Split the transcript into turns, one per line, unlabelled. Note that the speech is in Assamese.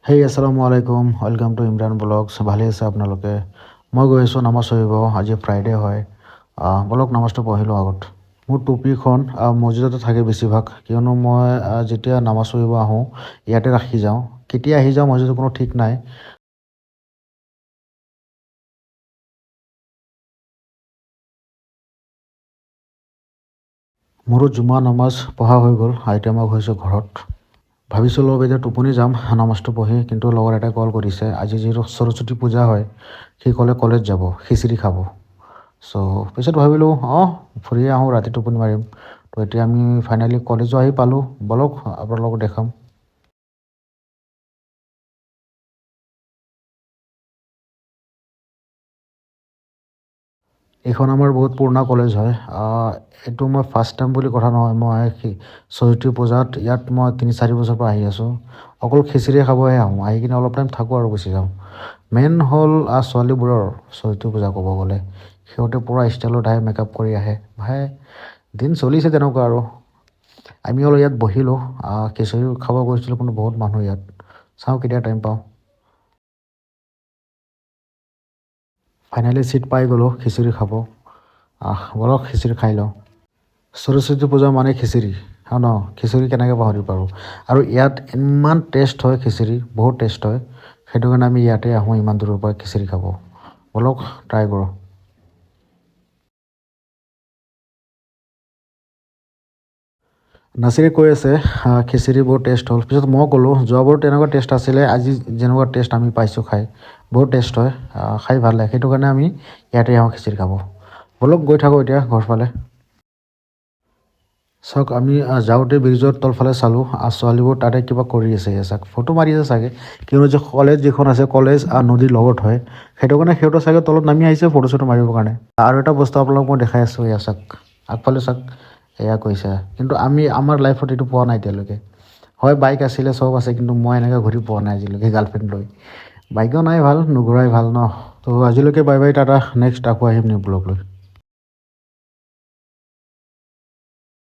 হেই আসসালামু আলাইকুম, ওয়েলকাম টু ইমরান ব্লগছ। ভালে আছে আপোনালোকে? মই গৈ আছোঁ নামাজ পঢ়িব। আজি ফ্ৰাইডে হয়। বলক নামাজটো পঢ়িলোঁ আগত। মোৰ টুপিখন মছজিদতে থাকে বেছিভাগ, কিয়নো মই যেতিয়া নামাজ পঢ়িব আহোঁ ইয়াতে ৰাখি যাওঁ। কেতিয়া আহি যাওঁ মছজিদৰ কোনো ঠিক নাই। মোৰো জুমা নামাজ পঢ়া হৈ গ'ল। এতিয়া মই গৈছোঁ ঘৰত। ভাবিছিলোঁ এতিয়া টোপনি যাম নামাজটো পঢ়ি, কিন্তু লগৰ এটাই কল কৰিছে। আজি যিহেতু সৰস্বতী পূজা হয়, সি ক'লে কলেজ যাব, খিচিৰি খাব। চ' পিছত ভাবিলোঁ ফুৰি আহোঁ, ৰাতি টোপনি মাৰিম। তো এতিয়া আমি ফাইনেলি কলেজো আহি পালোঁ। বলক আপোনালোকক দেখাম। এইখন আমাৰ বহুত পুৰণা কলেজ হয়। এইটো মই ফাৰ্ষ্ট টাইম বুলি কথা নহয়, মই সৰস্বতী পূজাত ইয়াত মই 3-4 বছৰৰ পৰা আহি আছোঁ। অকল খিচিৰি খাবহে আহোঁ, আহি কিনে অলপ টাইম থাকোঁ আৰু গুচি যাওঁ। মেইন হ'ল ছোৱালীবোৰৰ সৰস্বতী পূজা ক'ব গ'লে, সিহঁতে পূৰা ষ্টাইলত আহে, মেকআপ কৰি আহে। ভাই দিন চলিছে তেনেকুৱা আৰু। আমি অলপ ইয়াত বহিলোঁ, খিচিৰি খাব গৈছিলোঁ, কিন্তু বহুত মানুহ ইয়াত। চাওঁ কেতিয়া টাইম পাওঁ। ফাইনেলি ছিট পাই গ'লোঁ খিচিৰি খাব। বলক খিচিৰি খাই লওঁ। সৰস্বতী পূজা মানে খিচিৰি, ন? খিচিৰি কেনেকৈ পাহৰিব পাৰোঁ। আৰু ইয়াত ইমান টেষ্ট হয় খিচিৰি, বহুত টেষ্ট হয়। সেইটো কাৰণে আমি ইয়াতে আহোঁ ইমান দূৰৰ পৰা খিচিৰি খাব। বলক ট্ৰাই কৰোঁ। নাচিৰে কৈ আছে খিচিৰি বহুত টেষ্ট হ'ল। পিছত মই ক'লোঁ যোৱাবাৰো তেনেকুৱা টেষ্ট আছিলে, আজি যেনেকুৱা টেষ্ট আমি পাইছোঁ খাই বহুত টেষ্ট হয়। খাই ভাল লাগে, সেইটো কাৰণে আমি ইয়াতে আহোঁ খিচিৰি খাব। বলক গৈ থাকোঁ এতিয়া ঘৰফালে। চাওক আমি যাওঁতে ব্ৰিজৰ তলফালে চালোঁ, ছোৱালীবোৰ তাতে কিবা কৰি আছে চাওক, ফটো মাৰি আছে চাগে। কিয়নো যে কলেজ যিখন আছে, কলেজ নদীৰ লগত হয়, সেইটো কাৰণে সিহঁতৰ চাগে তলত নামি আহিছে ফটো চটো মাৰিবৰ কাৰণে। আৰু এটা বস্তু আপোনালোকক মই দেখাই আছোঁ, এয়া চাওক আগফালে চাওক, এয়া কৈছে। কিন্তু আমাৰ লাইফত এইটো পোৱা নাই এতিয়ালৈকে। হয় বাইক আছিলে, চব আছে, কিন্তু মই এনেকৈ ঘূৰি পোৱা নাই আজিলৈকে গাৰ্লফ্ৰেণ্ড লৈ। বাইকো নাই ভাল, নুঘূৰাই ভাল ন। তো আজিলৈকে বাই বাই, টাটা। নেক্সট আকৌ আহিম নিউ ব্লগ লৈ।